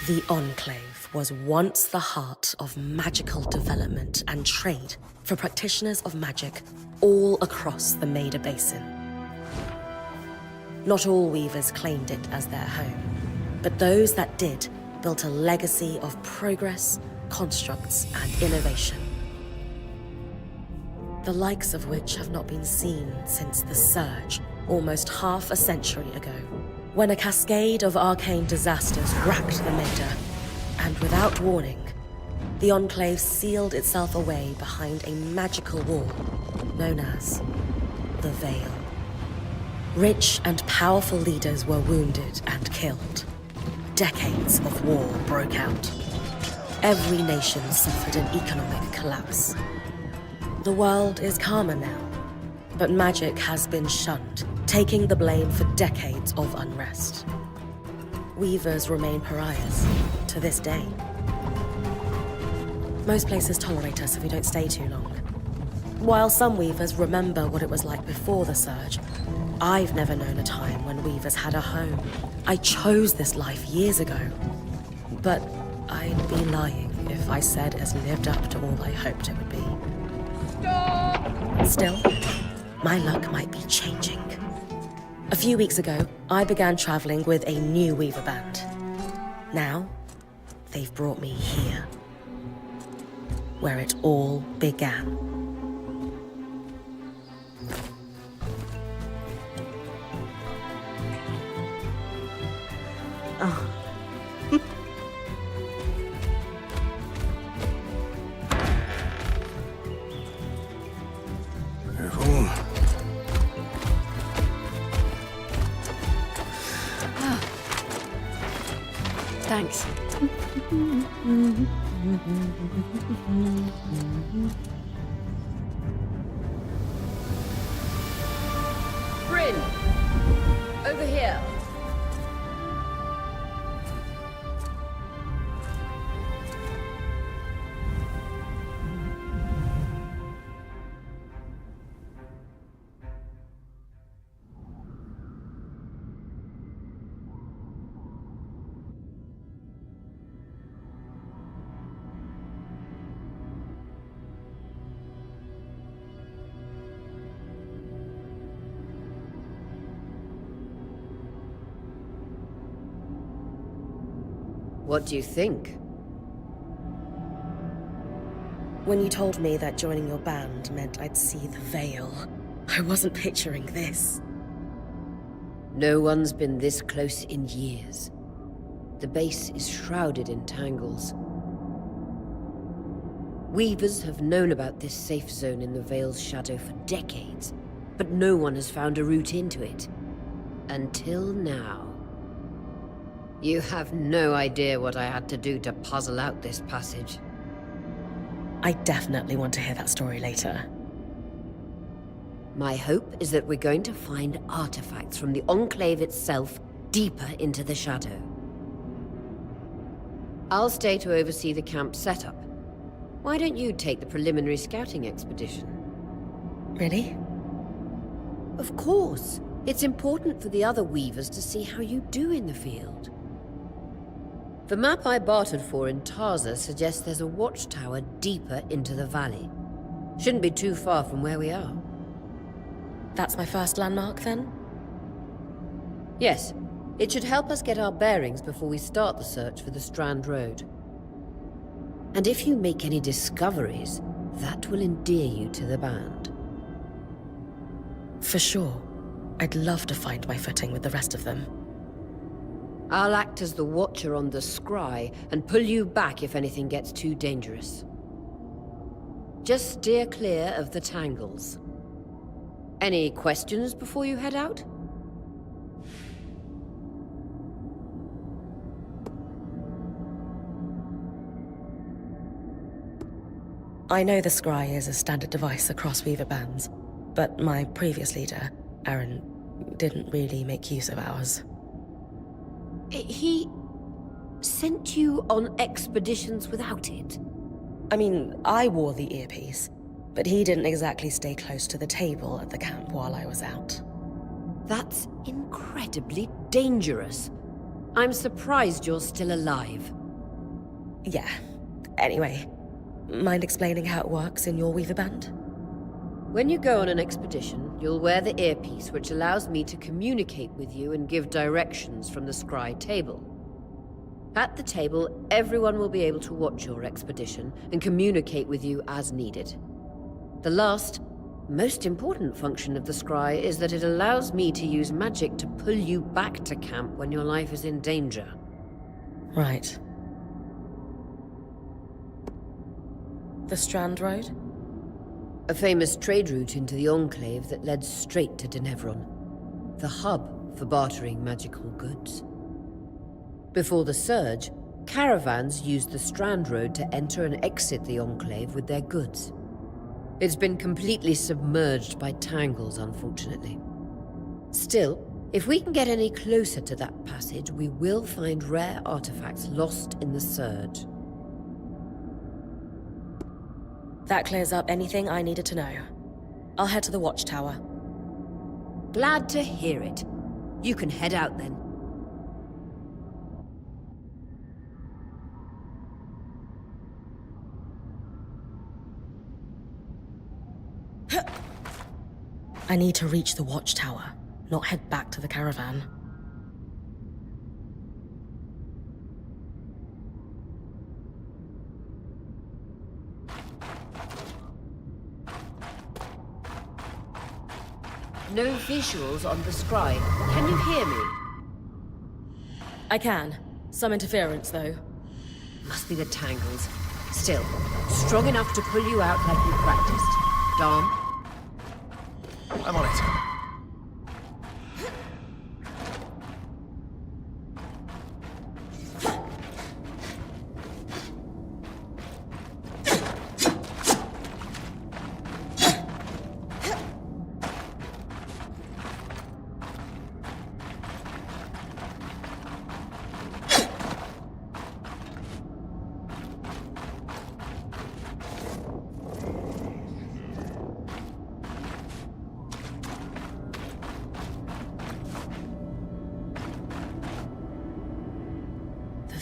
The Enclave was once the heart of magical development and trade for practitioners of magic all across the Maida Basin. Not all weavers claimed it as their home, but those that did built a legacy of progress, constructs, and innovation. The likes of which have not been seen since the Surge, almost half a century ago, when a cascade of arcane disasters racked the Maida, and without warning, the Enclave sealed itself away behind a magical wall known as the Veil. Rich and powerful leaders were wounded and killed. Decades of war broke out. Every nation suffered an economic collapse. The world is calmer now, but magic has been shunned, taking the blame for decades of unrest. Weavers remain pariahs to this day. Most places tolerate us if we don't stay too long. While some weavers remember what it was like before the Surge, I've never known a time when weavers had a home. I chose this life years ago, but I'd be lying if I said it has lived up to all I hoped it would be. Stop! Still, my luck might be changing. A few weeks ago, I began traveling with a new weaver band. Now, they've brought me here, where it all began. Oh. Careful. Thanks. Bryn! Over here. What do you think? When you told me that joining your band meant I'd see the Veil, I wasn't picturing this. No one's been this close in years. The base is shrouded in tangles. Weavers have known about this safe zone in the Veil's shadow for decades, but no one has found a route into it. Until now. You have no idea what I had to do to puzzle out this passage. I definitely want to hear that story later. My hope is that we're going to find artifacts from the Enclave itself deeper into the shadow. I'll stay to oversee the camp setup. Why don't you take the preliminary scouting expedition? Really? Of course. It's important for the other weavers to see how you do in the field. The map I bartered for in Tarza suggests there's a watchtower deeper into the valley. Shouldn't be too far from where we are. That's my first landmark, then? Yes. It should help us get our bearings before we start the search for the Strand Road. And if you make any discoveries, that will endear you to the band. For sure. I'd love to find my footing with the rest of them. I'll act as the watcher on the scry and pull you back if anything gets too dangerous. Just steer clear of the tangles. Any questions before you head out? I know the scry is a standard device across weaver bands, but my previous leader, Aaron, didn't really make use of ours. He sent you on expeditions without it? I mean, I wore the earpiece, but he didn't exactly stay close to the table at the camp while I was out. That's incredibly dangerous. I'm surprised you're still alive. Yeah. Anyway, mind explaining how it works in your Weaver Band? When you go on an expedition, you'll wear the earpiece which allows me to communicate with you and give directions from the scry table. At the table, everyone will be able to watch your expedition and communicate with you as needed. The last, most important function of the scry is that it allows me to use magic to pull you back to camp when your life is in danger. Right. The Strand Road? A famous trade route into the Enclave that led straight to Denevron, the hub for bartering magical goods. Before the Surge, caravans used the Strand Road to enter and exit the Enclave with their goods. It's been completely submerged by tangles, unfortunately. Still, if we can get any closer to that passage, we will find rare artifacts lost in the Surge. That clears up anything I needed to know. I'll head to the watchtower. Glad to hear it. You can head out then. I need to reach the watchtower, not head back to the caravan. No visuals on the scry. Can you hear me? I can. Some interference, though. Must be the tangles. Still, strong enough to pull you out like you practiced. Dom? I'm on it.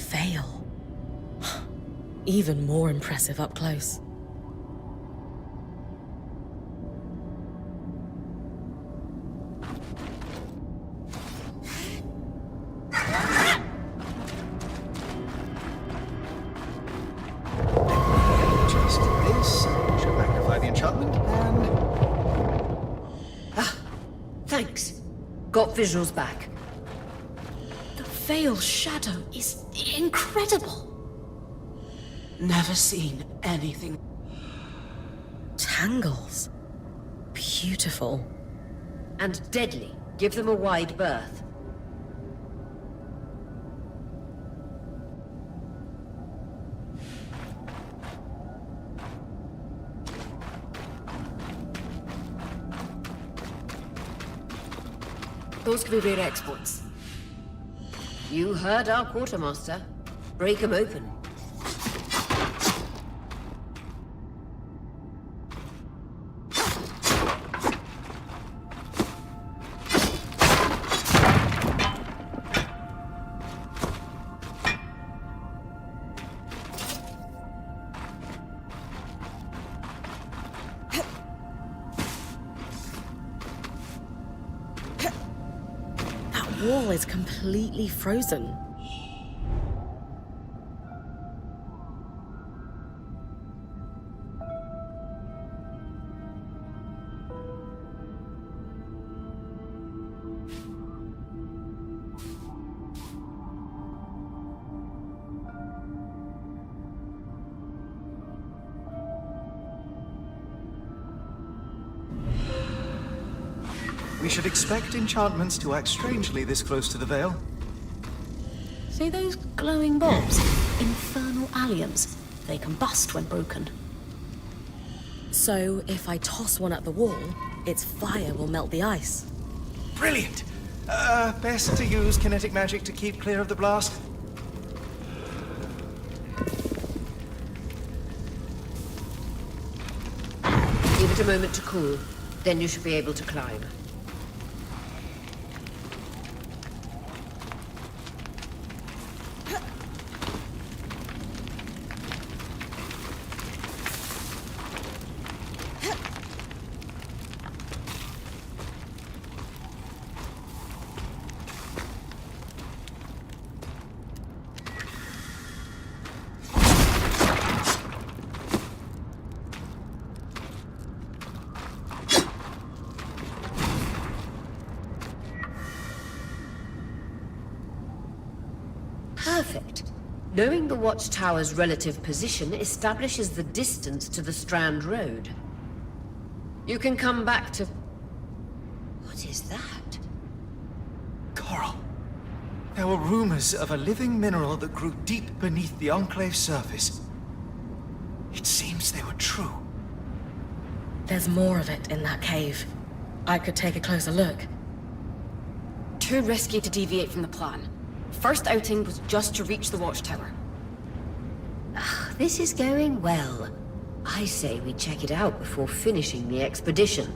Veil. Even more impressive up close. Just this should magnify the enchantment, and Thanks. Got visuals back. The veil shadow is incredible. Never seen anything. Tangles. Beautiful. And deadly. Give them a wide berth. Those could be rare exports. You heard our quartermaster. Break 'em open. That wall is completely frozen. we should expect enchantments to act strangely this close to the Veil. See those glowing bulbs? Infernal alliums. They combust when broken. So, if I toss one at the wall, its fire will melt the ice. Brilliant! Best to use kinetic magic to keep clear of the blast. Give it a moment to cool. Then you should be able to climb. Knowing the watchtower's relative position establishes the distance to the Strand Road. You can come back to... What is that? Coral. There were rumors of a living mineral that grew deep beneath the Enclave's surface. It seems they were true. There's more of it in that cave. I could take a closer look. Too risky to deviate from the plan. First outing was just to reach the watchtower. This is going well. I say we check it out before finishing the expedition.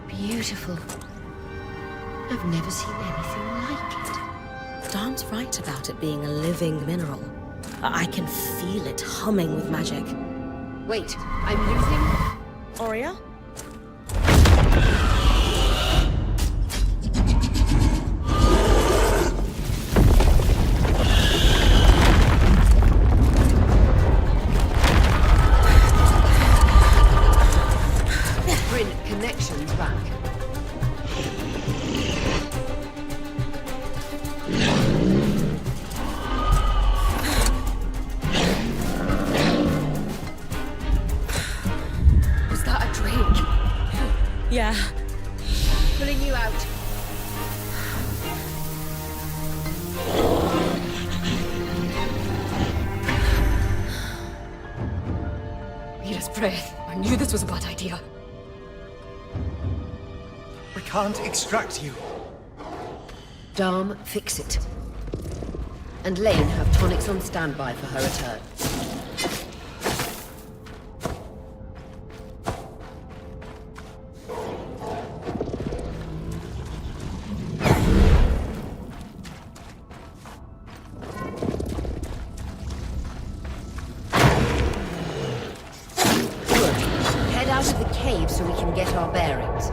Beautiful. I've never seen anything like it. Dan's right about it being a living mineral. I can feel it humming with magic. Wait, I'm losing... Aurea? Bring connections back. Was that a drink? Yeah. Pulling you out. Mira's breath. I knew this was a bad idea. We can't extract you. Dharm, fix it. And Lane have tonics on standby for her return. Good. Head out of the cave so we can get our bearings.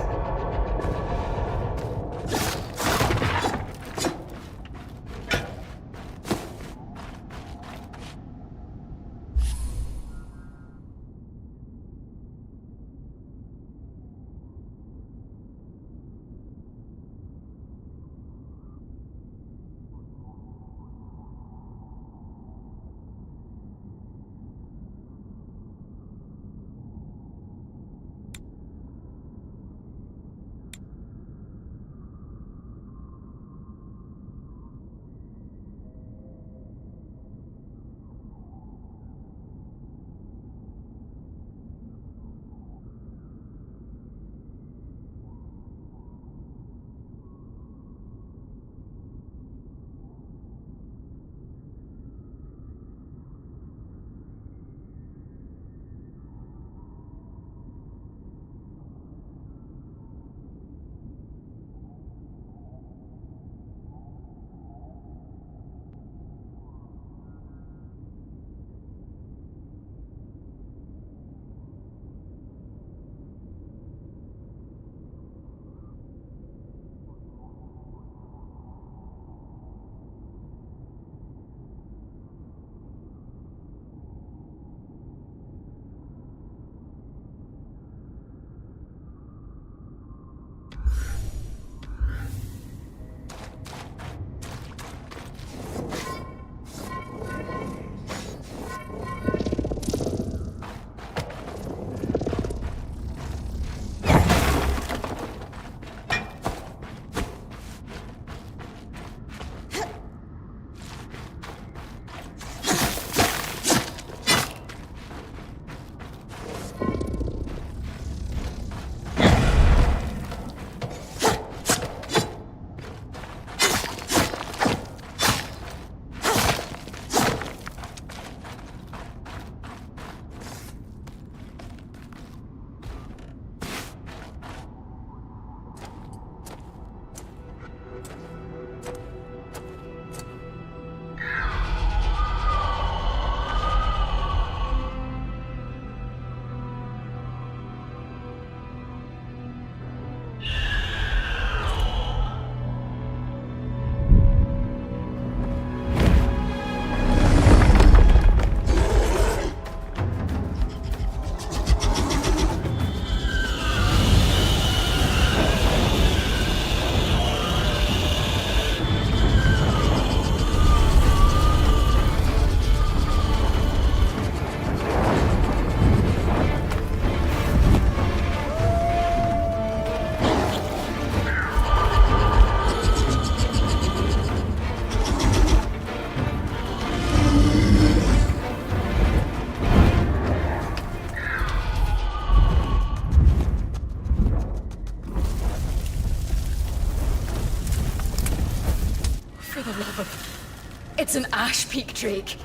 It's an ash peak drake.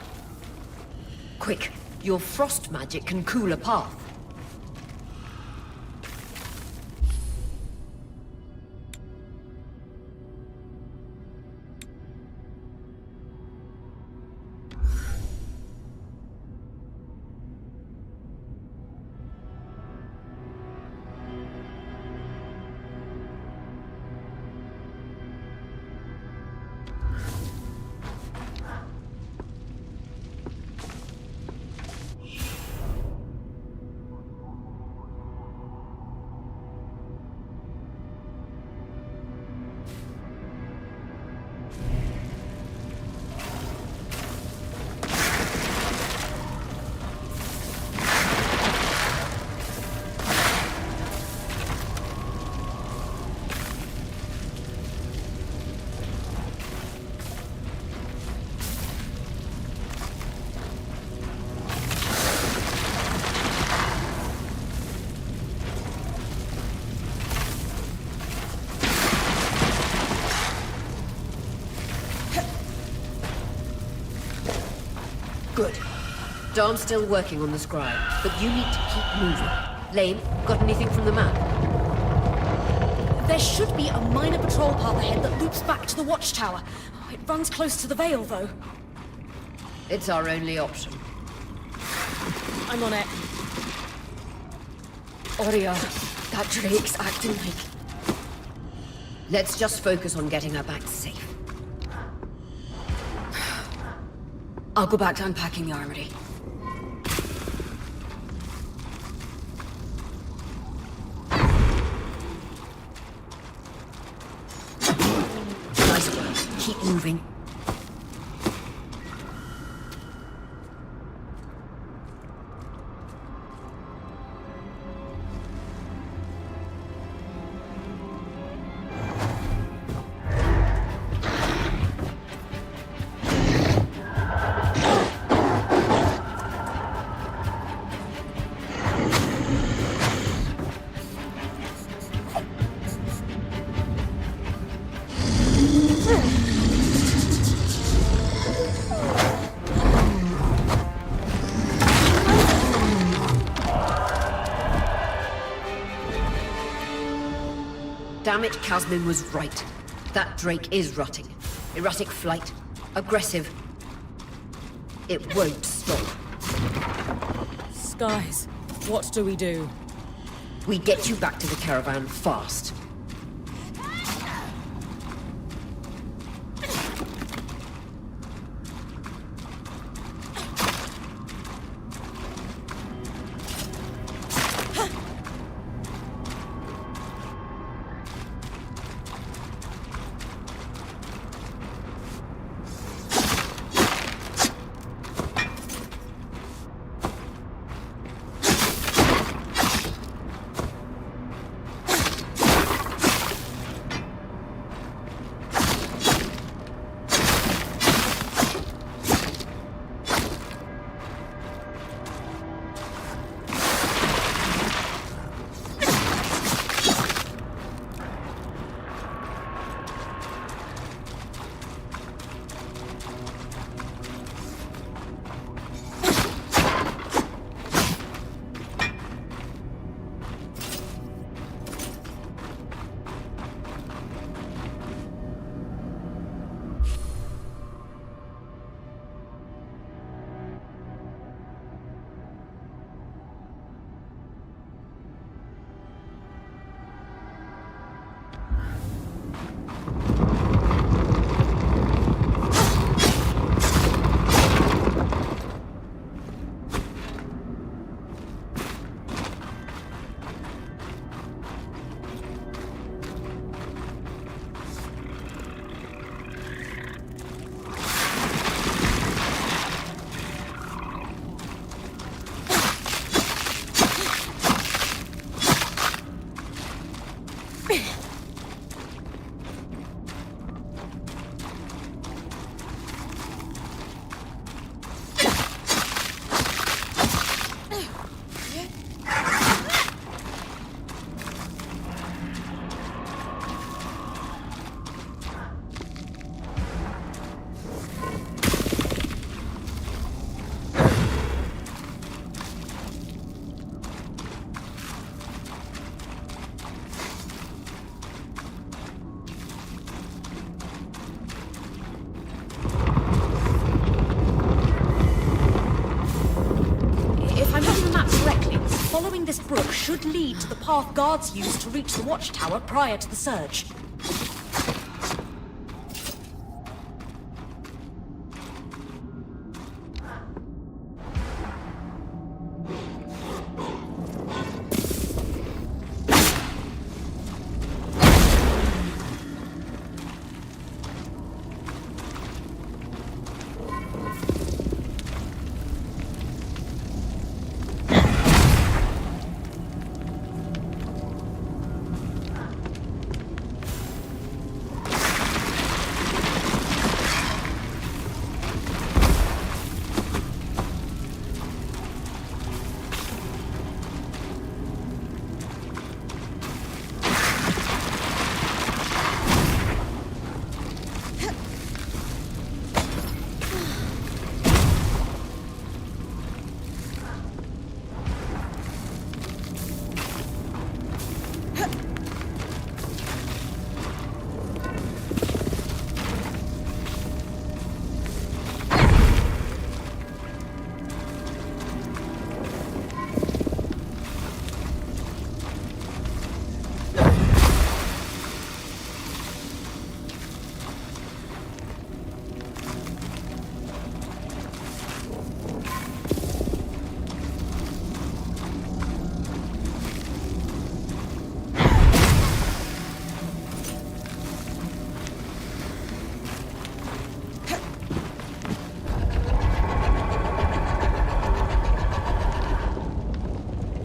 Quick, your frost magic can cool a path. Good. Darm's still working on the scribe, but you need to keep moving. Lane, got anything from the map? There should be a minor patrol path ahead that loops back to the watchtower. It runs close to the Vale, though. It's our only option. I'm on it. Aurea, that drake's acting like... Let's just focus on getting her back safe. I'll go back to unpacking the armory. Nice work. Keep moving. Damn it, Casmin was right. That drake is rutting. Erratic flight. Aggressive. It won't stop. Skies, what do we do? We get you back to the caravan fast. brook should lead to the path guards used to reach the watchtower prior to the surge.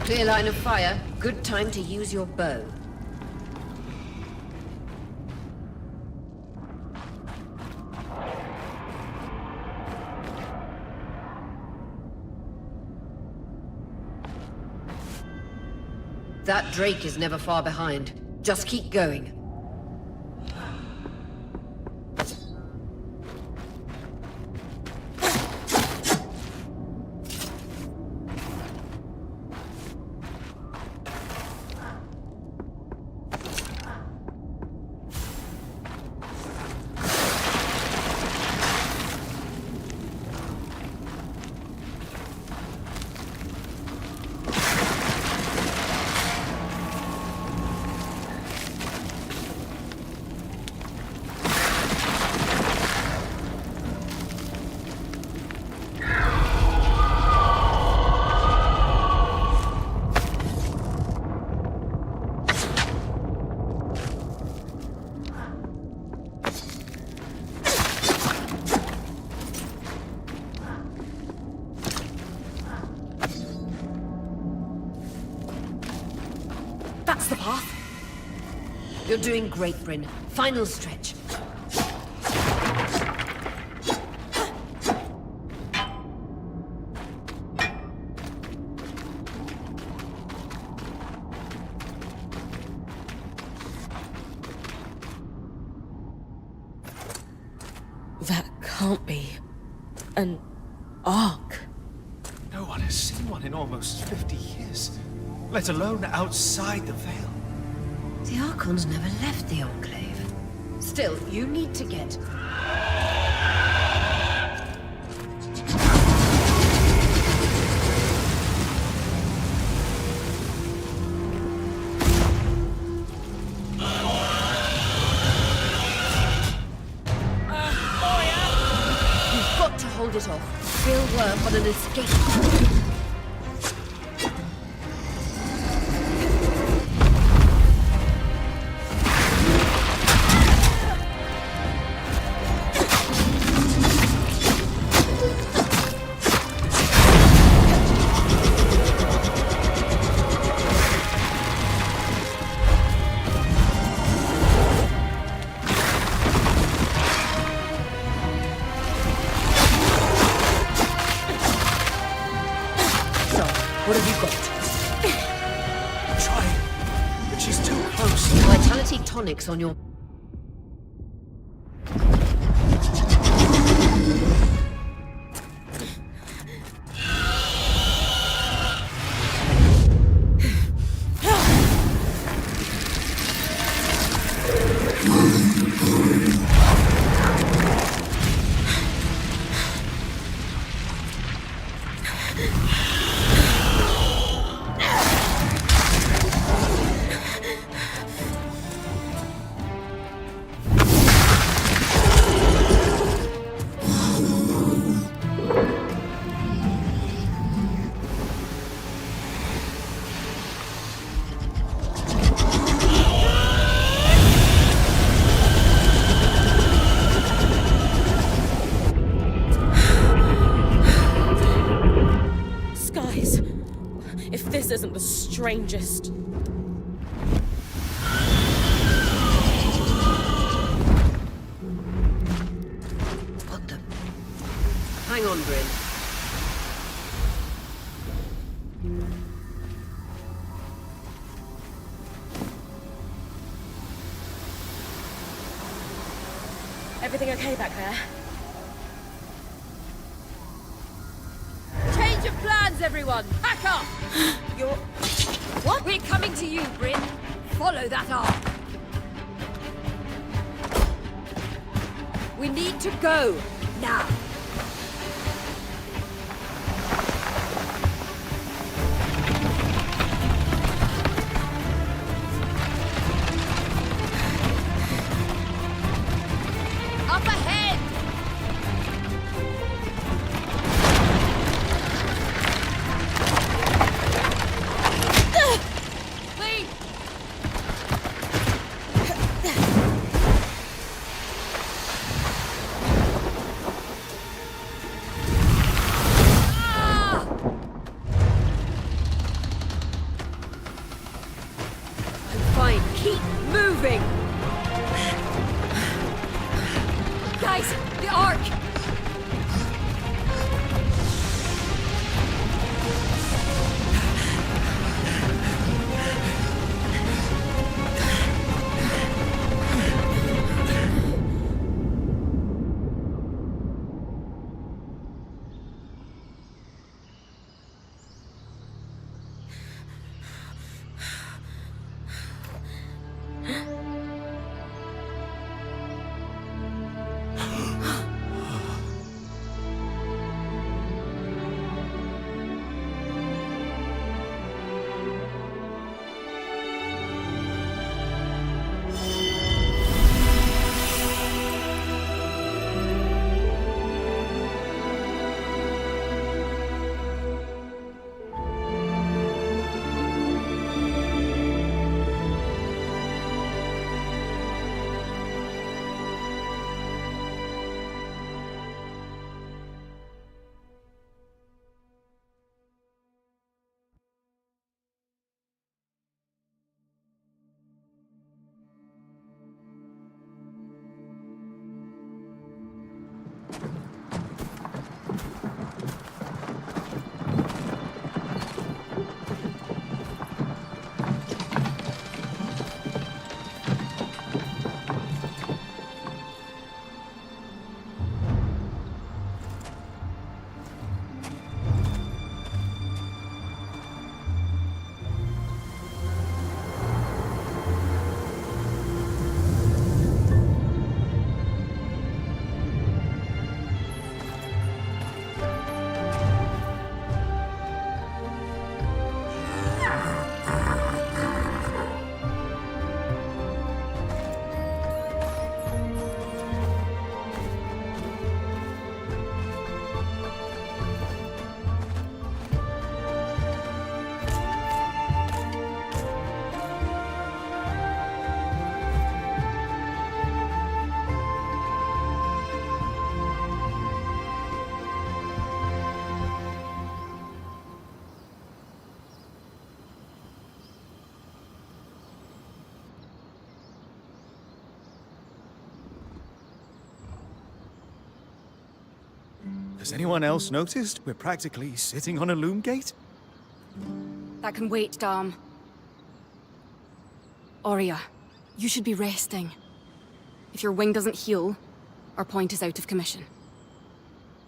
Clear line of fire. Good time to use your bow. That Drake is never far behind. Just keep going. That's the path. You're doing great, Bryn. Final stretch. That can't be an ark. No one has seen one in almost 50 years, let alone outside the Veil. The Archons never left the Enclave. Still, you need to get... You've got to hold it off. We'll work on an escape. What have you got? I'm trying, but she's too close. Vitality tonics on your... isn't the strangest. What the... Hang on, Bryn. Everything okay back there? Change of plans, everyone! Back up! You're... What? We're coming to you, Bryn. Follow that arc. We need to go. Now. Up ahead! Lead! Ah! I'm fine. Keep moving! Guys, the arc! Has anyone else noticed we're practically sitting on a loom gate? That can wait, Dom. Aurea, you should be resting. If your wing doesn't heal, our point is out of commission.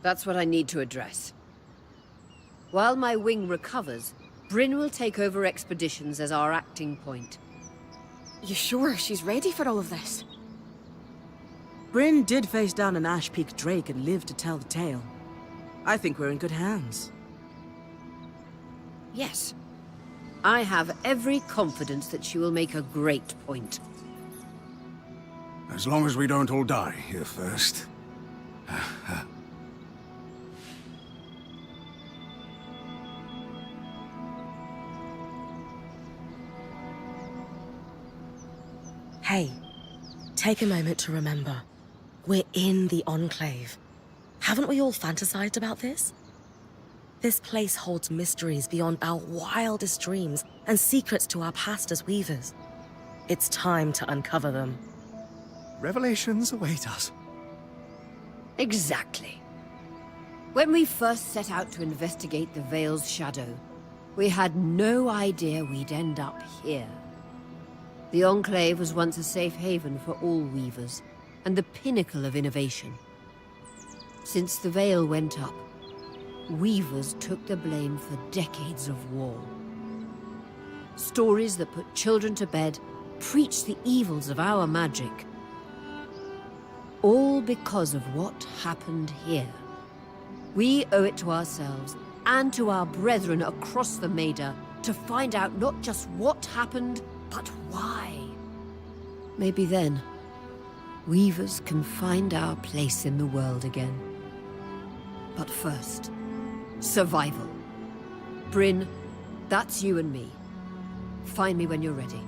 That's what I need to address. While my wing recovers, Bryn will take over expeditions as our acting point. You sure she's ready for all of this? Bryn did face down an Ash Peak Drake and lived to tell the tale. I think we're in good hands. Yes. I have every confidence that she will make a great point. As long as we don't all die here first. Hey, take a moment to remember. We're in the Enclave. Haven't we all fantasized about this? This place holds mysteries beyond our wildest dreams and secrets to our past as weavers. It's time to uncover them. Revelations await us. Exactly. When we first set out to investigate the Veil's shadow, we had no idea we'd end up here. The Enclave was once a safe haven for all weavers, and the pinnacle of innovation. Since the Veil went up, weavers took the blame for decades of war. Stories that put children to bed preached the evils of our magic. All because of what happened here. We owe it to ourselves and to our brethren across the Maida to find out not just what happened, but why. Maybe then, weavers can find our place in the world again. But first, survival. Bryn, that's you and me. Find me when you're ready.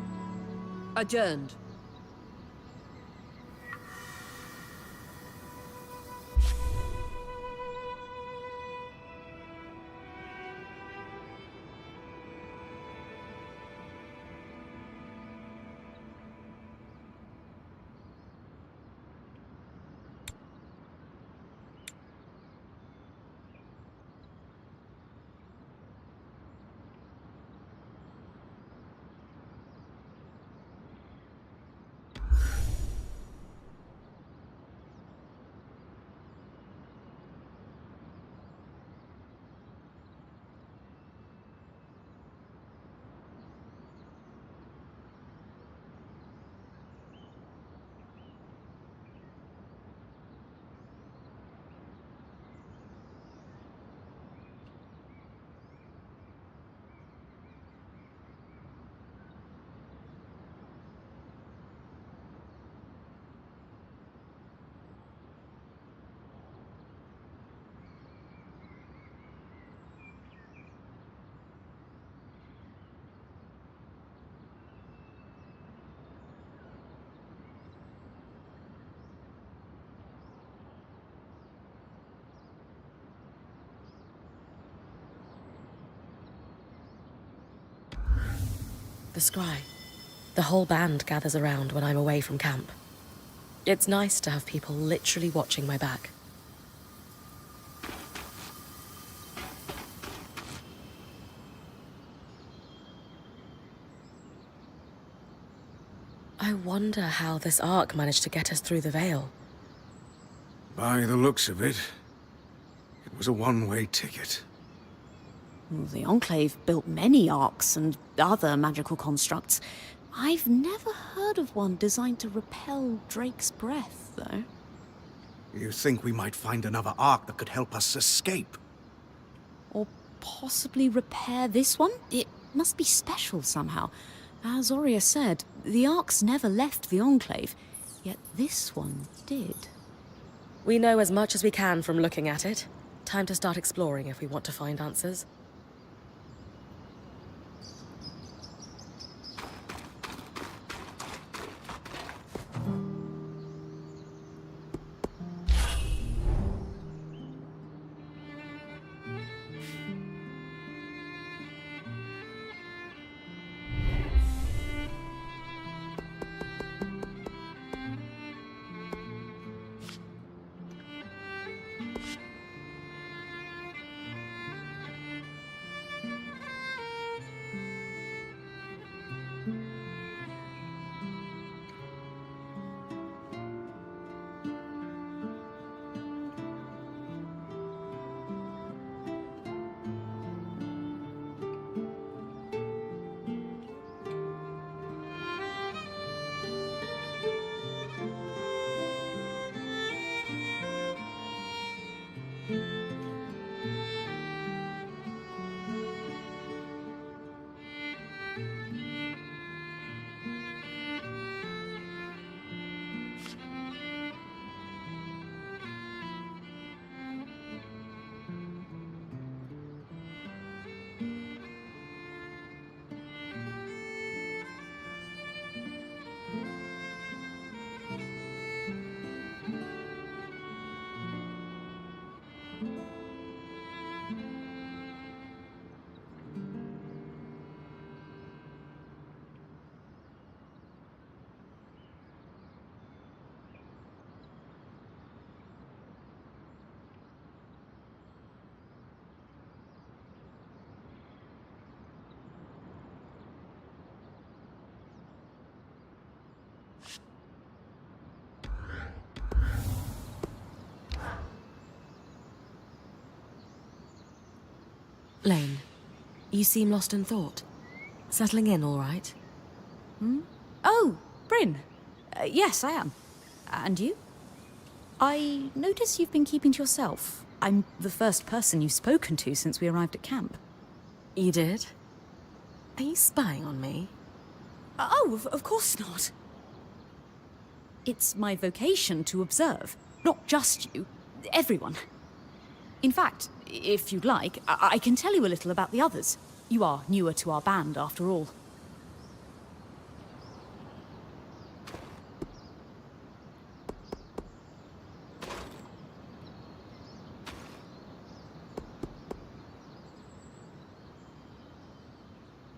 Adjourned. The scry. The whole band gathers around when I'm away from camp. It's nice to have people literally watching my back. I wonder how this arc managed to get us through the Veil. By the looks of it, it was a one-way ticket. Well, the Enclave built many arcs and other magical constructs. I've never heard of one designed to repel Drake's breath, though. You think we might find another arc that could help us escape? Or possibly repair this one? It must be special somehow. As Aurea said, the arcs never left the Enclave, yet this one did. We know as much as we can from looking at it. Time to start exploring if we want to find answers. Lane, you seem lost in thought. Settling in all right? Oh, Bryn. Yes, I am. And you? I notice you've been keeping to yourself. I'm the first person you've spoken to since we arrived at camp. You did? Are you spying on me? Oh, of course not. It's my vocation to observe. Not just you. Everyone. In fact, if you'd like, I can tell you a little about the others. You are newer to our band, after all.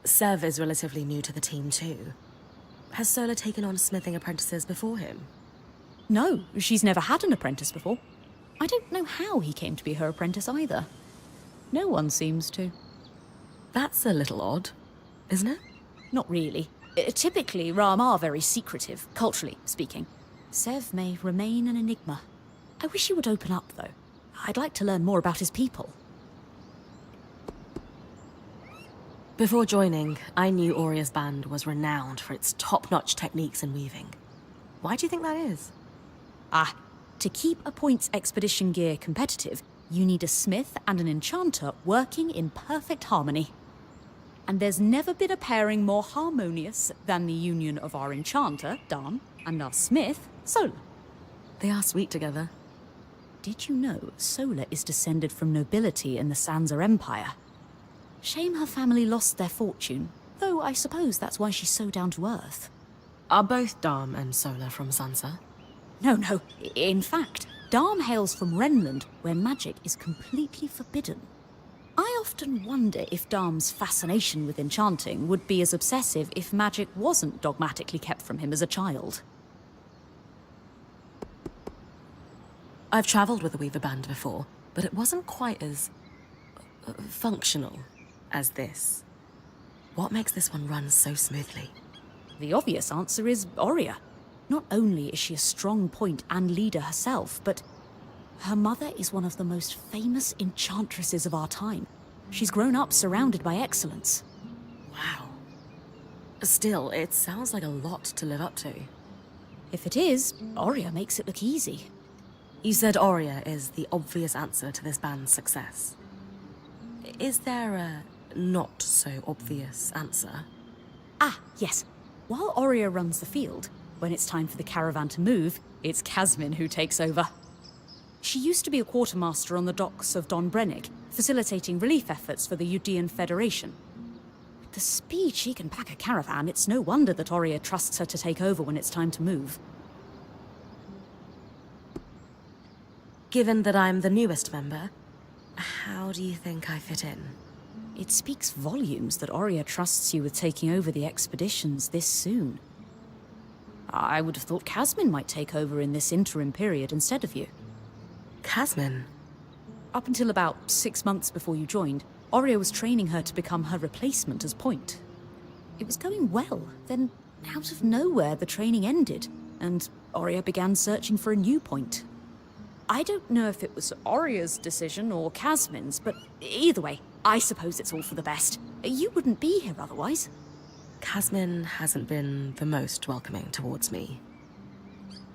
Sev is relatively new to the team too. Has Sola taken on smithing apprentices before him? No, she's never had an apprentice before. I don't know how he came to be her apprentice either. No one seems to. That's a little odd, isn't it? Not really. Typically, Ram are very secretive, culturally speaking. Sev may remain an enigma. I wish he would open up, though. I'd like to learn more about his people. Before joining, I knew Auria's band was renowned for its top-notch techniques in weaving. Why do you think that is? To keep a point's expedition gear competitive, you need a smith and an enchanter working in perfect harmony. And there's never been a pairing more harmonious than the union of our enchanter, Dan, and our smith, Sola. They are sweet together. Did you know Sola is descended from nobility in the Sansa Empire? Shame her family lost their fortune, though I suppose that's why she's so down to earth. Are both Dam and Sola from Sansa? No. In fact, Darm hails from Renland, where magic is completely forbidden. I often wonder if Darm's fascination with enchanting would be as obsessive if magic wasn't dogmatically kept from him as a child. I've travelled with a Weaver band before, but it wasn't quite as functional as this. What makes this one run so smoothly? The obvious answer is Aurea. Not only is she a strong point and leader herself, but her mother is one of the most famous enchantresses of our time. She's grown up surrounded by excellence. Wow. Still, it sounds like a lot to live up to. If it is, Aurea makes it look easy. You said Aurea is the obvious answer to this band's success. Is there a not-so-obvious answer? Yes. While Aurea runs the field, when it's time for the caravan to move, it's Casmin who takes over. She used to be a quartermaster on the docks of Don Brennig, facilitating relief efforts for the Udean Federation. With the speed she can pack a caravan, it's no wonder that Aurea trusts her to take over when it's time to move. Given that I'm the newest member, how do you think I fit in? It speaks volumes that Aurea trusts you with taking over the expeditions this soon. I would have thought Casmin might take over in this interim period instead of you. Casmin? Up until about 6 months before you joined, Aurea was training her to become her replacement as point. It was going well, then out of nowhere the training ended, and Aurea began searching for a new point. I don't know if it was Aurea's decision or Casmin's, but either way, I suppose it's all for the best. You wouldn't be here otherwise. Casmin hasn't been the most welcoming towards me.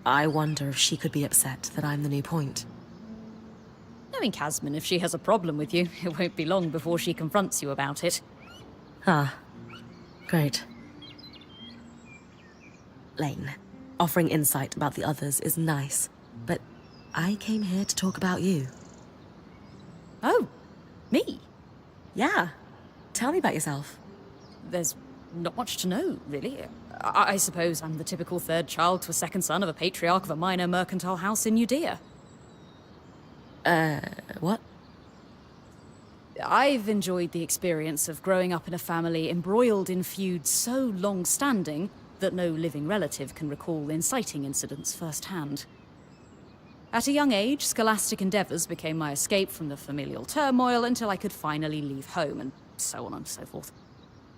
I wonder if she could be upset that I'm the new point. Knowing Casmin, if she has a problem with you, it won't be long before she confronts you about it. Great. Lane, offering insight about the others is nice, but I came here to talk about you. Oh, me? Yeah. Tell me about yourself. There's not much to know, really. I suppose I'm the typical third child to a second son of a patriarch of a minor mercantile house in Judea. What? I've enjoyed the experience of growing up in a family embroiled in feuds so long-standing that no living relative can recall inciting incidents firsthand. At a young age, scholastic endeavours became my escape from the familial turmoil until I could finally leave home, and so on and so forth.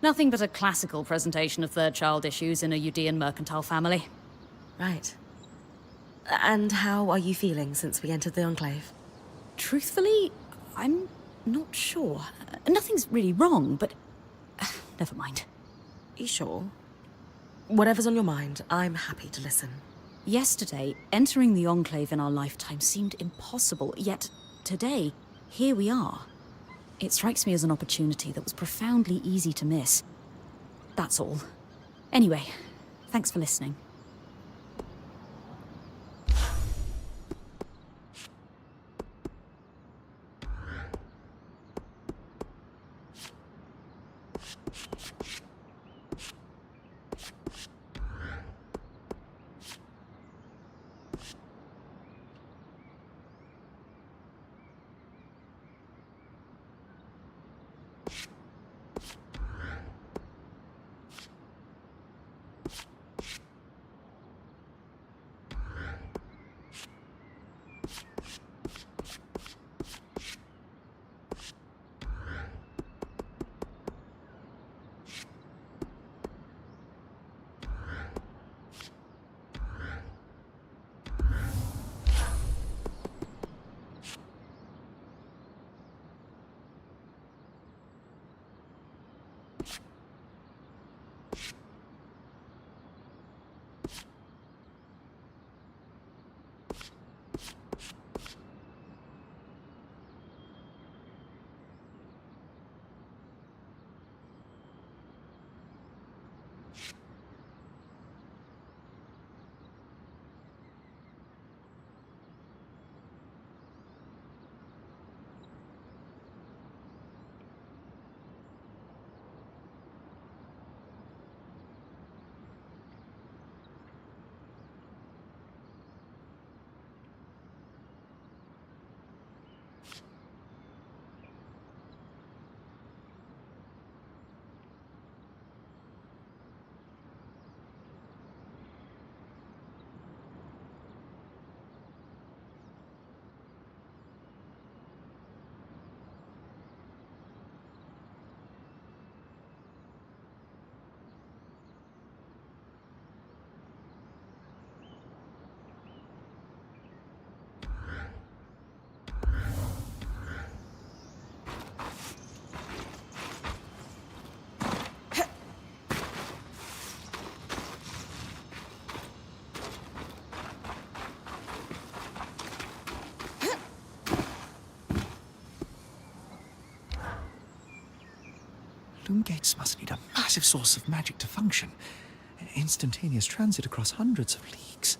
Nothing but a classical presentation of third child issues in a Udean mercantile family. Right. And how are you feeling since we entered the Enclave? Truthfully, I'm not sure. Nothing's really wrong, but... never mind. You sure? Whatever's on your mind, I'm happy to listen. Yesterday, entering the Enclave in our lifetime seemed impossible, yet today, here we are. It strikes me as an opportunity that was profoundly easy to miss. That's all. Anyway, thanks for listening. Loom gates must need a massive source of magic to function. Instantaneous transit across hundreds of leagues.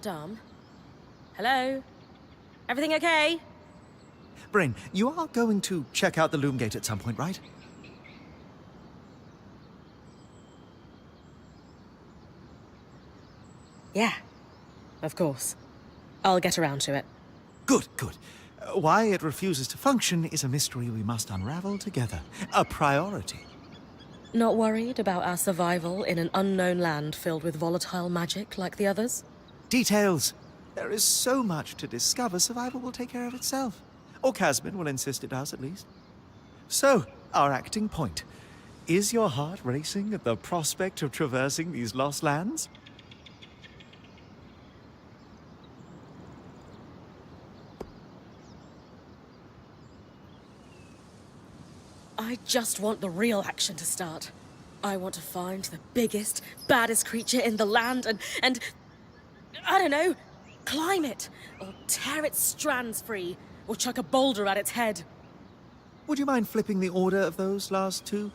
Dom? Hello? Everything okay? Bryn, you are going to check out the loom gate at some point, right? Yeah, of course. I'll get around to it. Good, good. Why it refuses to function is a mystery we must unravel together. A priority. Not worried about our survival in an unknown land filled with volatile magic like the others? Details. There is so much to discover, survival will take care of itself. Or Casmin will insist it does, at least. So, our acting point. Is your heart racing at the prospect of traversing these lost lands? I just want the real action to start. I want to find the biggest, baddest creature in the land and I don't know, climb it, or tear its strands free, or chuck a boulder at its head. Would you mind flipping the order of those last two?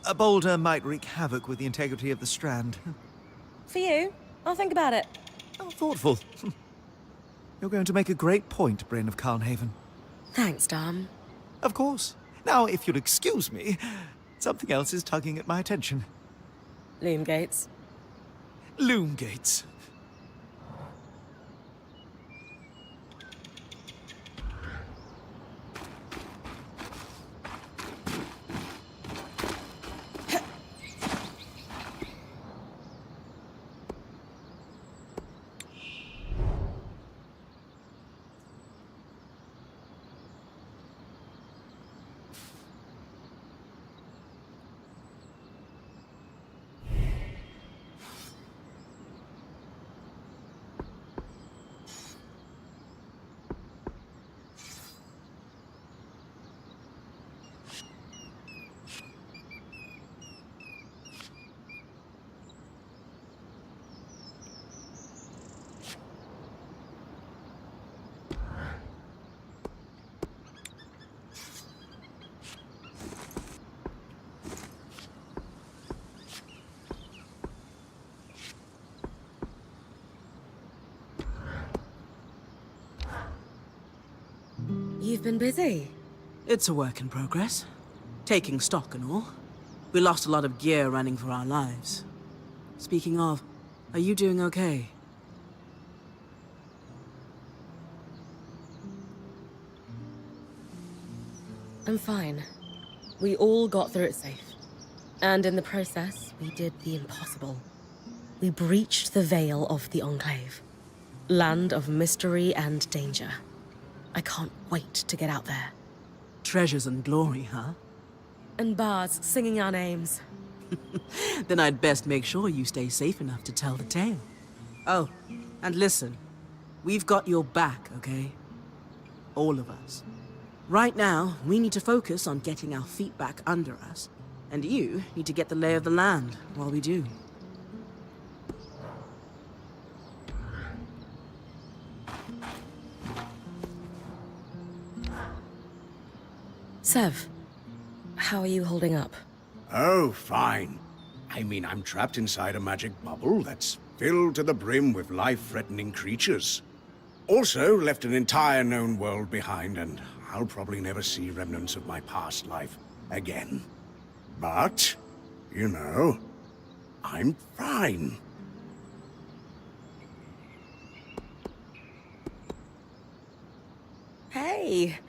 A boulder might wreak havoc with the integrity of the strand. For you, I'll think about it. How thoughtful. You're going to make a great point, Bryn of Carnhaven. Thanks, Dom. Of course. Now, if you'll excuse me, something else is tugging at my attention. Loom gates. Loom gates. You've been busy. It's a work in progress. Taking stock and all. We lost a lot of gear running for our lives. Speaking of, are you doing okay? I'm fine. We all got through it safe. And in the process, we did the impossible. We breached the veil of the Enclave. Land of mystery and danger. I can't wait to get out there. Treasures and glory, huh? And bards singing our names. Then I'd best make sure you stay safe enough to tell the tale. Oh, and listen. We've got your back, okay? All of us. Right now, we need to focus on getting our feet back under us. And you need to get the lay of the land while we do. Sev, how are you holding up? Oh, fine. I mean, I'm trapped inside a magic bubble that's filled to the brim with life-threatening creatures. Also, left an entire known world behind, and I'll probably never see remnants of my past life again. But, you know, I'm fine. Hey!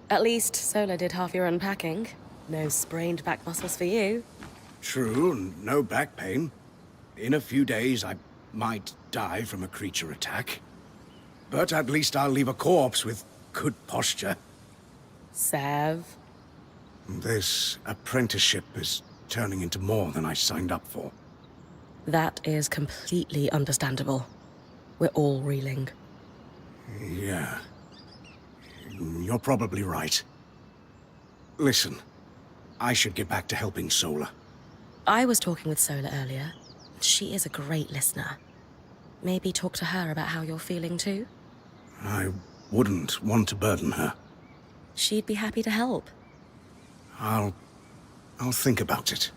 At least Sola did half your unpacking. No sprained back muscles for you. True, no back pain. In a few days, I might die from a creature attack. But at least I'll leave a corpse with good posture. Sev. This apprenticeship is turning into more than I signed up for. That is completely understandable. We're all reeling. Yeah. You're probably right. Listen, I should get back to helping Sola. I was talking with Sola earlier. She is a great listener. Maybe talk to her about how you're feeling too? I wouldn't want to burden her. She'd be happy to help. I'll think about it.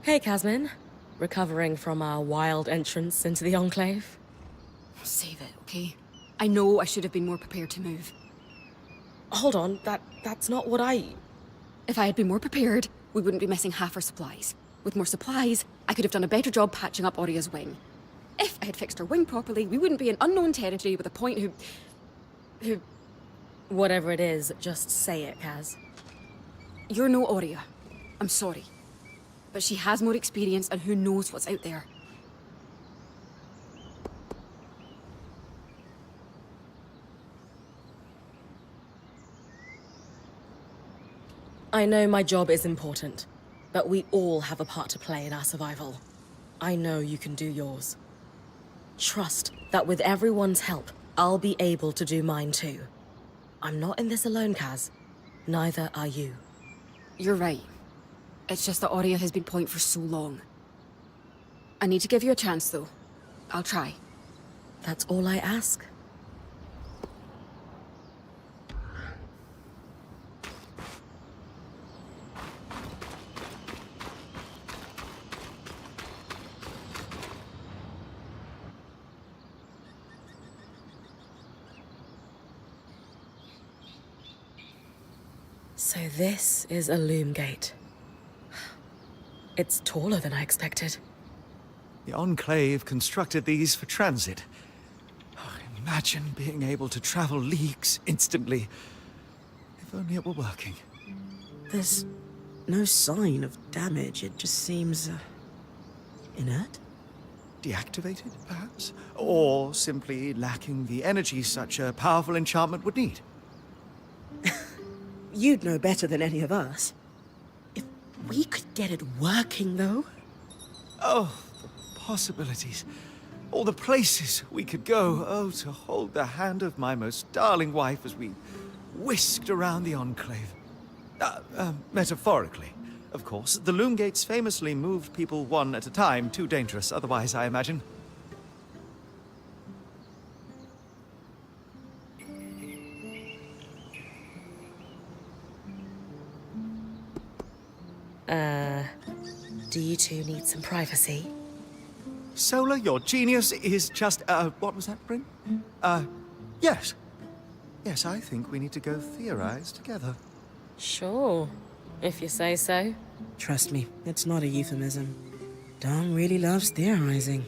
Hey, Casmin. Recovering from our wild entrance into the Enclave? Save it, okay? I know I should have been more prepared to move. Hold on, that's not what I... If I had been more prepared, we wouldn't be missing half our supplies. With more supplies, I could have done a better job patching up Oria's wing. If I had fixed her wing properly, we wouldn't be in unknown territory with a point who... Whatever it is, just say it, Kaz. You're no Oria. I'm sorry. But she has more experience, and who knows what's out there. I know my job is important, but we all have a part to play in our survival. I know you can do yours. Trust that with everyone's help, I'll be able to do mine too. I'm not in this alone, Kaz. Neither are you. You're right. It's just that Oria has been point for so long. I need to give you a chance, though. I'll try. That's all I ask. So this is a loom gate. It's taller than I expected. The Enclave constructed these for transit. Imagine being able to travel leagues instantly. If only it were working. There's no sign of damage. It just seems inert. Deactivated, perhaps? Or simply lacking the energy such a powerful enchantment would need. You'd know better than any of us. If we could get it working, though. Oh, the possibilities. All the places we could go. Oh, to hold the hand of my most darling wife as we whisked around the Enclave. Metaphorically, of course. The Loom Gates famously moved people one at a time. Too dangerous otherwise, I imagine. Do you two need some privacy? Solar, your genius is just, what was that, Bryn? Yes. Yes, I think we need to go theorize together. Sure, if you say so. Trust me, it's not a euphemism. Dom really loves theorizing.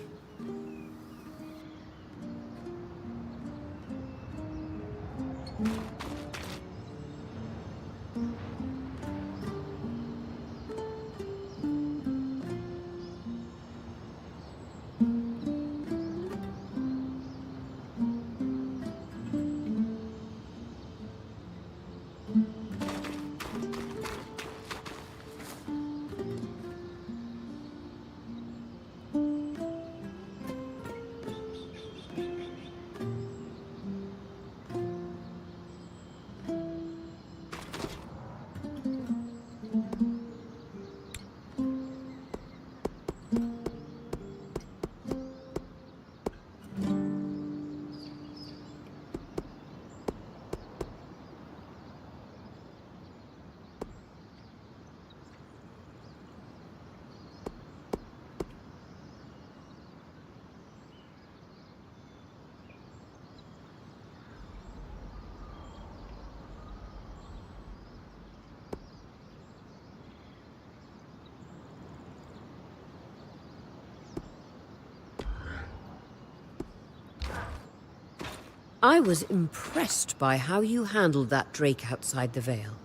I was impressed by how you handled that drake outside the Vale.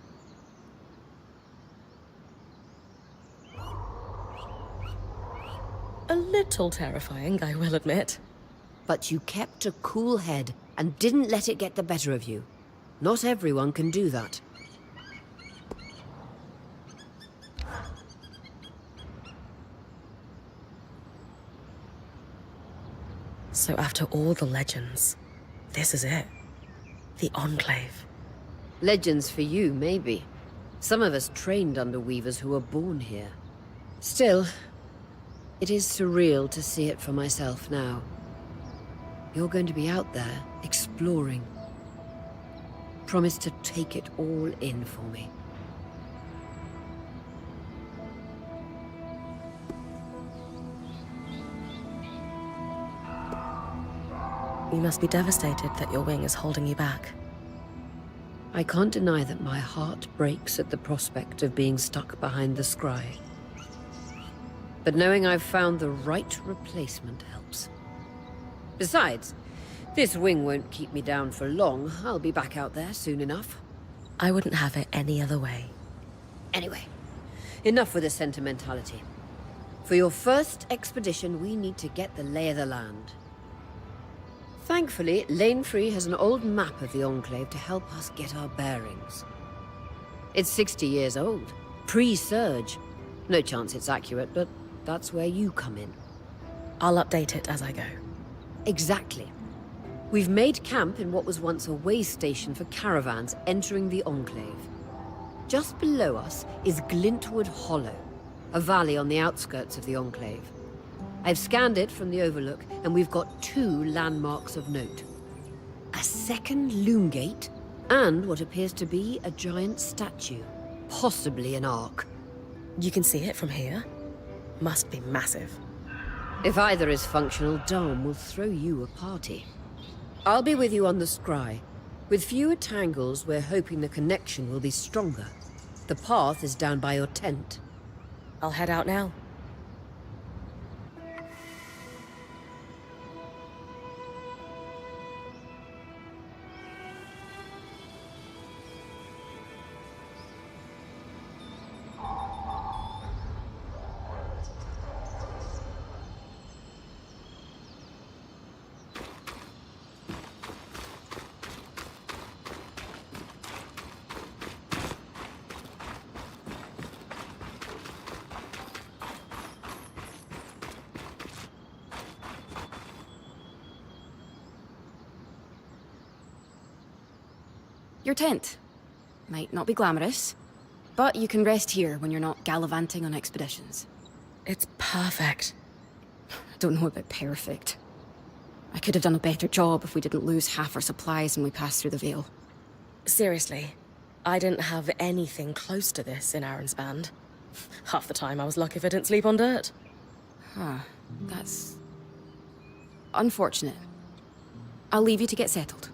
A little terrifying, I will admit. But you kept a cool head and didn't let it get the better of you. Not everyone can do that. So after all the legends, this is it. The Enclave. Legends for you, maybe. Some of us trained under weavers who were born here. Still, it is surreal to see it for myself now. You're going to be out there, exploring. Promise to take it all in for me. You must be devastated that your wing is holding you back. I can't deny that my heart breaks at the prospect of being stuck behind the scry. But knowing I've found the right replacement helps. Besides, this wing won't keep me down for long. I'll be back out there soon enough. I wouldn't have it any other way. Anyway, enough with the sentimentality. For your first expedition, we need to get the lay of the land. Thankfully, Lane Free has an old map of the Enclave to help us get our bearings. It's 60 years old, pre-Surge. No chance it's accurate, but that's where you come in. I'll update it as I go. Exactly. We've made camp in what was once a way station for caravans entering the Enclave. Just below us is Glintwood Hollow, a valley on the outskirts of the Enclave. I've scanned it from the overlook, and we've got 2 landmarks of note. A second loom gate, and what appears to be a giant statue. Possibly an ark. You can see it from here? Must be massive. If either is functional, Dom will throw you a party. I'll be with you on the scry. With fewer tangles, we're hoping the connection will be stronger. The path is down by your tent. I'll head out now. Your tent. Might not be glamorous, but you can rest here when you're not gallivanting on expeditions. It's perfect. Don't know about perfect. I could have done a better job if we didn't lose half our supplies when we passed through the Veil. Seriously, I didn't have anything close to this in Aaron's band. Half the time I was lucky if I didn't sleep on dirt. Huh. That's... unfortunate. I'll leave you to get settled.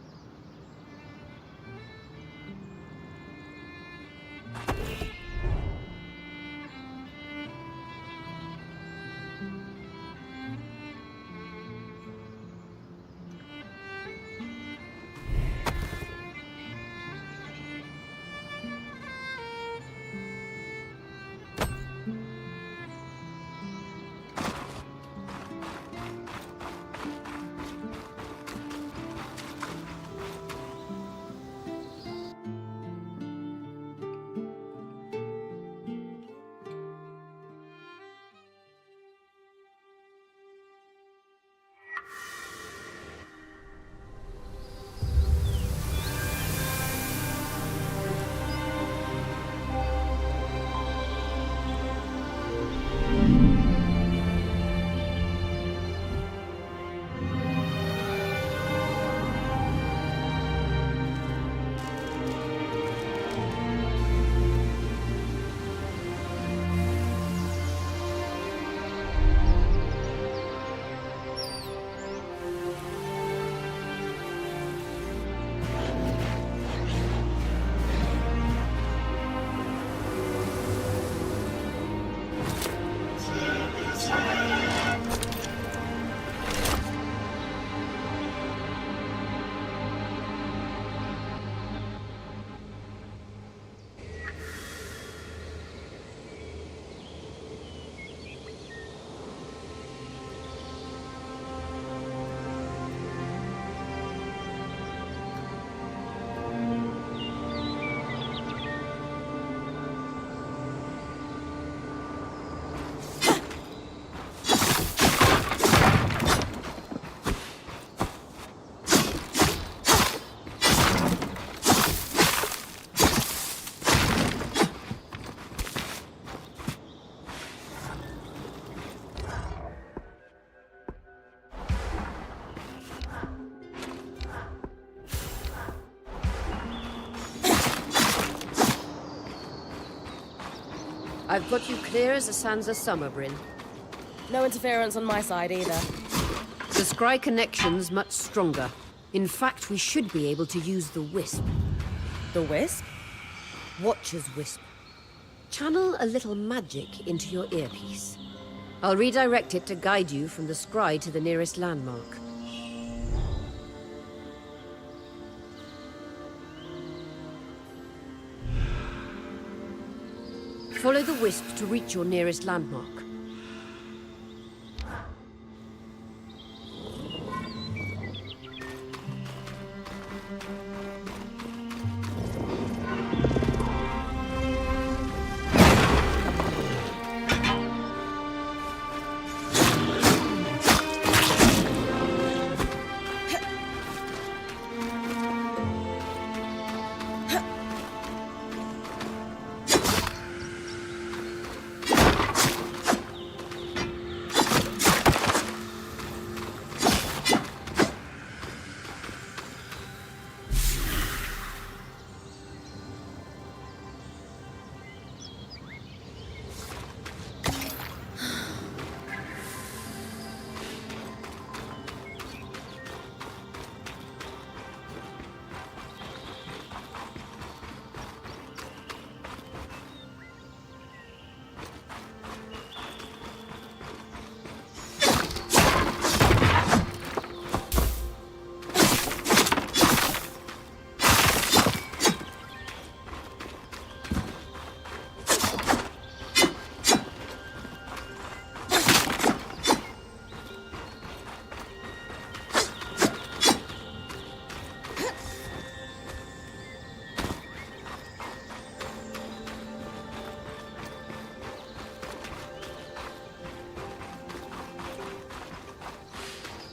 I've got you clear as the sands of summer, Bryn. No interference on my side either. The scry connection's much stronger. In fact, we should be able to use the Wisp. The Wisp? Watcher's Wisp. Channel a little magic into your earpiece. I'll redirect it to guide you from the scry to the nearest landmark. Follow the Wisp to reach your nearest landmark.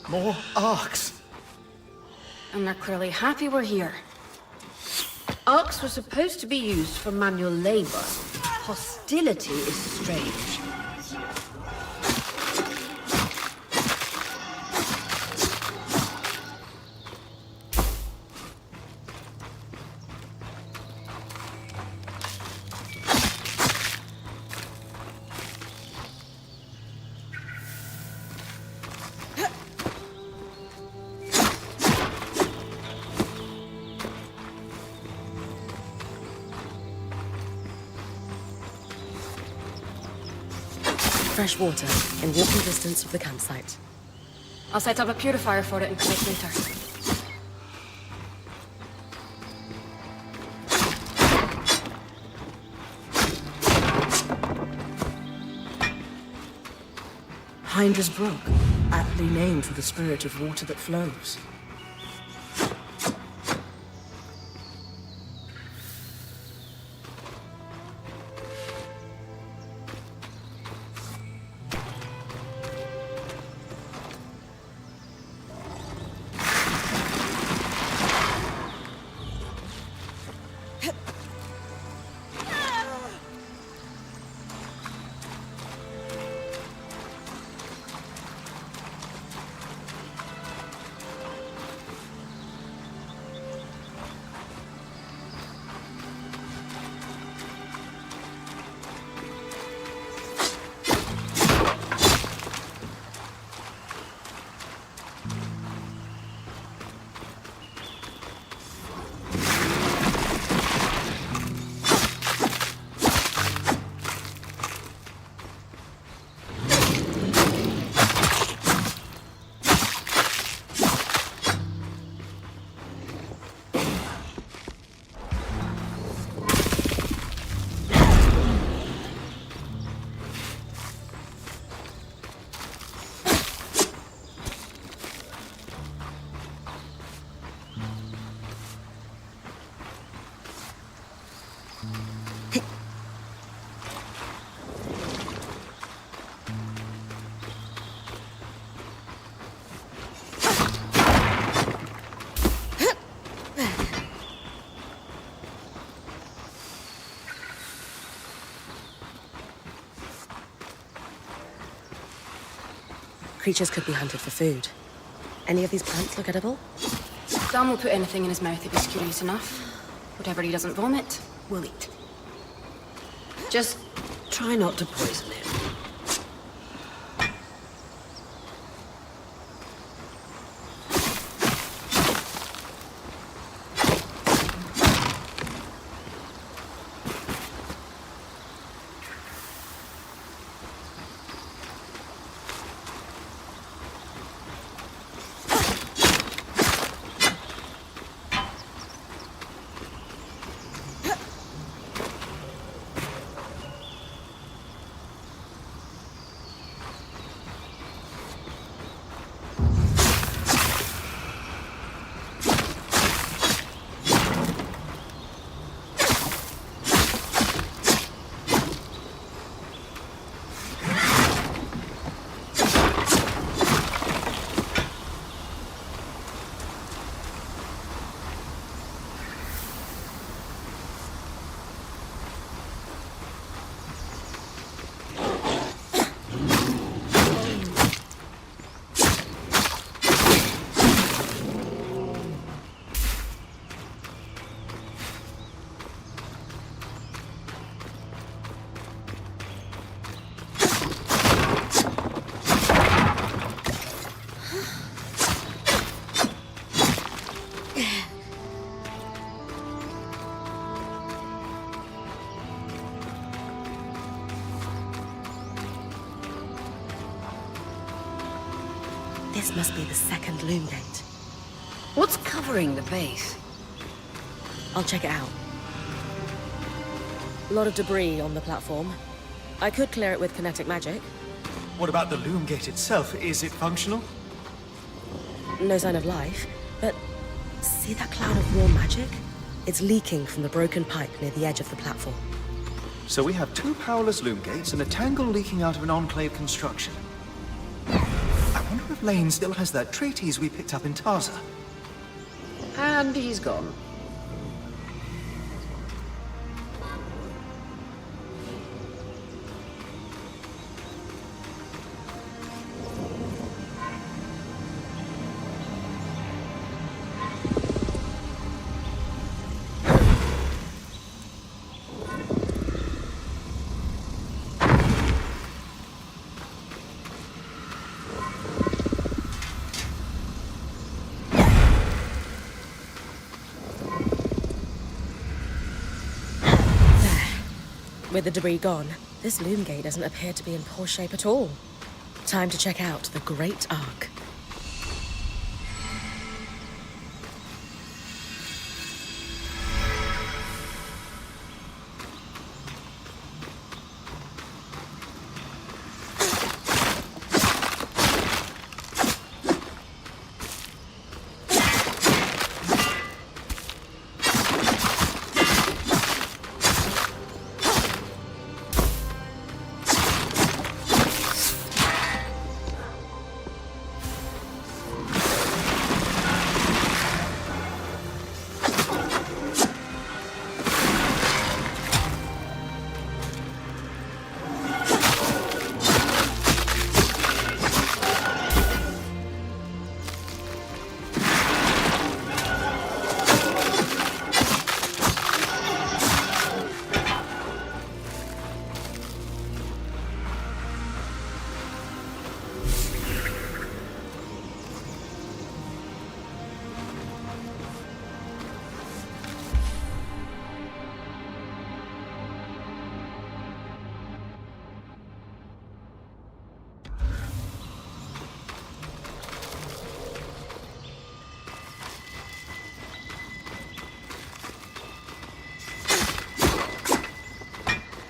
More arcs. And they're clearly happy we're here. Arcs were supposed to be used for manual labor. Hostility is strange. Fresh water, in walking distance of the campsite. I'll set up a purifier for it and collect later. Hinders Brook, aptly named for the spirit of water that flows. Creatures could be hunted for food. Any of these plants look edible? Sam will put anything in his mouth if he's curious enough. Whatever he doesn't vomit, we'll eat. Just try not to poison him. This must be the second loom gate. What's covering the base? I'll check it out. A lot of debris on the platform. I could clear it with kinetic magic. What about the loom gate itself? Is it functional? No sign of life, but see that cloud of raw magic? It's leaking from the broken pipe near the edge of the platform. So we have two powerless loom gates and a tangle leaking out of an enclave construction. I wonder if Lane still has that treatise we picked up in Tarza. And he's gone. With the debris gone, this loom gate doesn't appear to be in poor shape at all. Time to check out the Great Ark.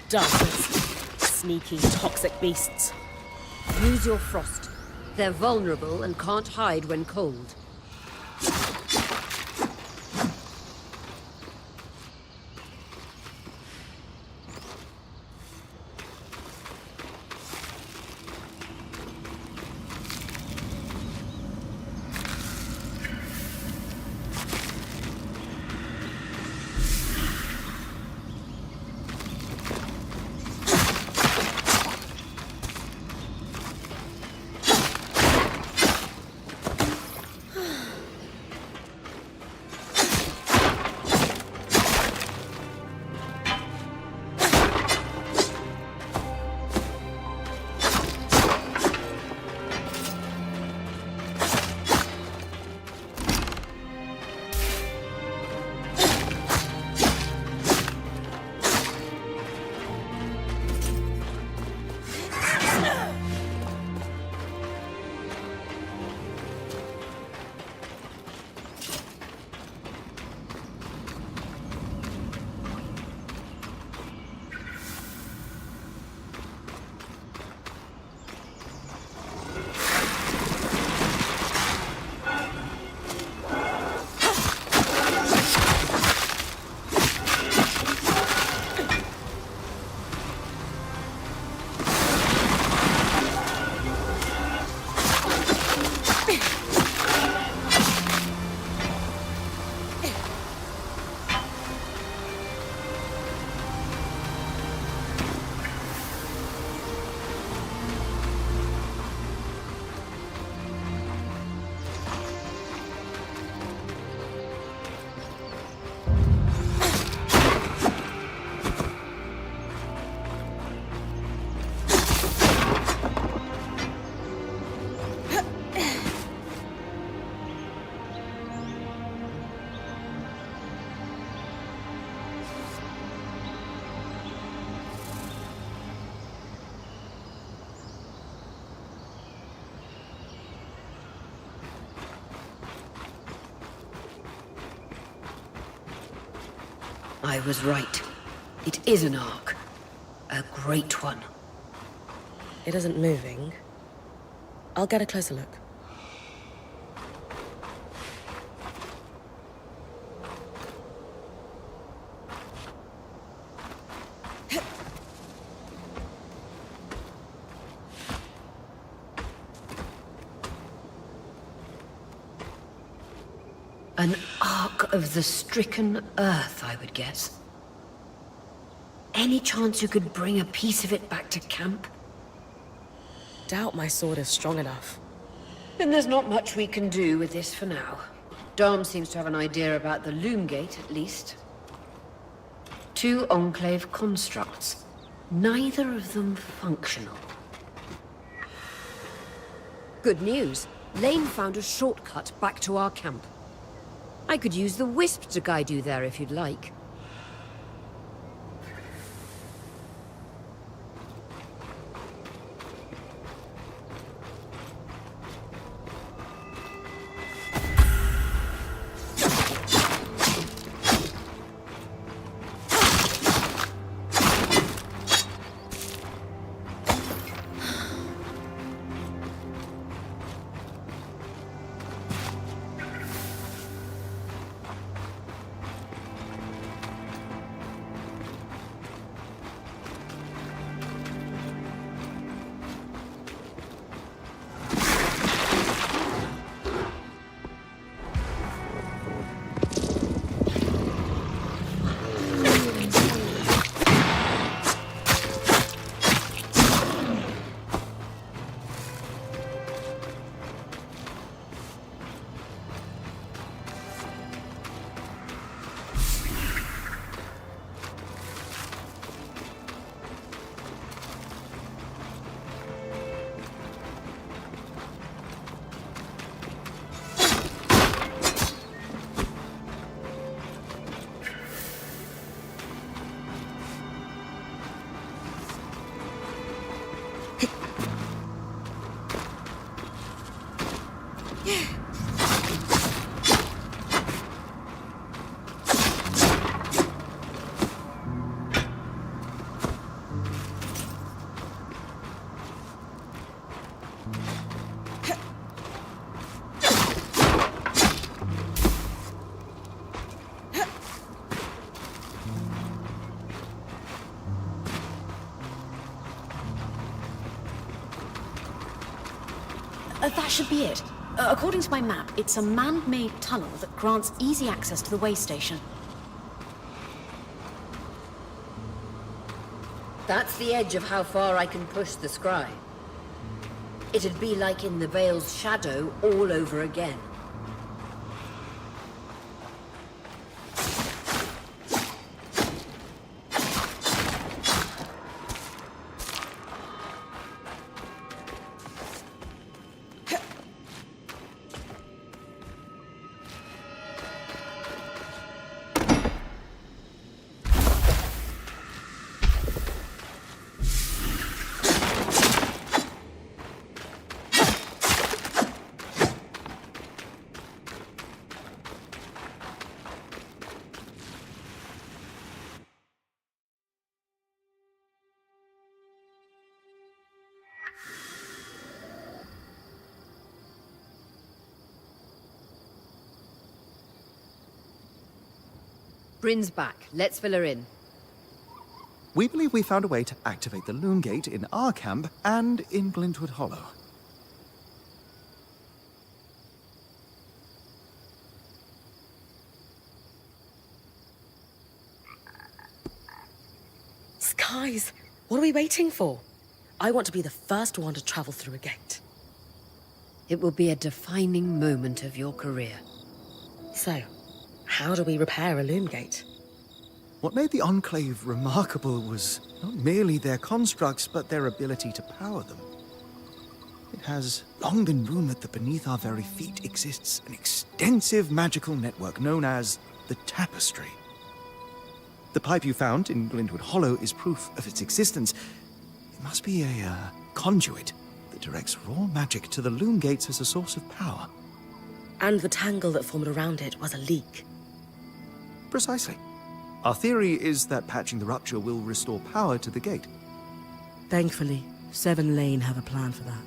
Darkness. Sneaky, toxic beasts. Use your frost. They're vulnerable and can't hide when cold. I was right. It is an ark. A great one. It isn't moving. I'll get a closer look. An ark of the stricken earth, I would guess. Any chance you could bring a piece of it back to camp? Doubt my sword is strong enough. Then there's not much we can do with this for now. Dom seems to have an idea about the loom gate, at least. 2 Enclave constructs. Neither of them functional. Good news. Lane found a shortcut back to our camp. I could use the Wisp to guide you there if you'd like. That should be it. According to my map, it's a man-made tunnel that grants easy access to the way station. That's the edge of how far I can push the scry. It'd be like in the Veil's shadow all over again. Bryn's back. Let's fill her in. We believe we found a way to activate the Loom Gate in our camp and in Glintwood Hollow. Skies, what are we waiting for? I want to be the first one to travel through a gate. It will be a defining moment of your career. So, how do we repair a loom gate? What made the Enclave remarkable was not merely their constructs, but their ability to power them. It has long been rumored that beneath our very feet exists an extensive magical network known as the Tapestry. The pipe you found in Glintwood Hollow is proof of its existence. It must be a conduit that directs raw magic to the loom gates as a source of power. And the tangle that formed around it was a leak. Precisely. Our theory is that patching the rupture will restore power to the gate. Thankfully, Seven Lane have a plan for that.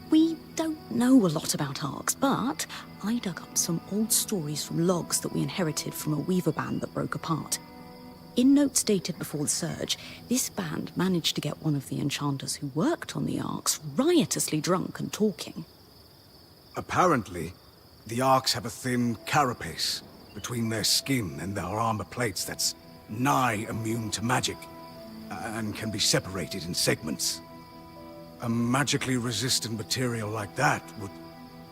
We don't know a lot about arcs, but I dug up some old stories from logs that we inherited from a weaver band that broke apart. In notes dated before the Surge, this band managed to get one of the enchanters who worked on the arcs riotously drunk and talking. Apparently, the Arks have a thin carapace between their skin and their armor plates that's nigh immune to magic, and can be separated in segments. A magically resistant material like that would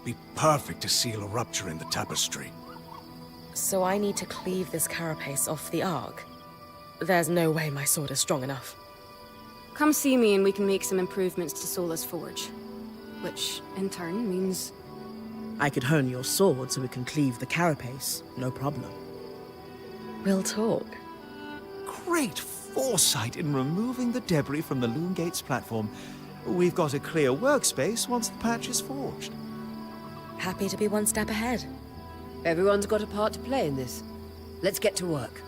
be perfect to seal a rupture in the tapestry. So I need to cleave this carapace off the arc? There's no way my sword is strong enough. Come see me and we can make some improvements to Sola's forge. Which, in turn, means... I could hone your sword so we can cleave the carapace, no problem. We'll talk. Great foresight in removing the debris from the Loom Gate's platform. We've got a clear workspace once the patch is forged. Happy to be one step ahead. Everyone's got a part to play in this. Let's get to work.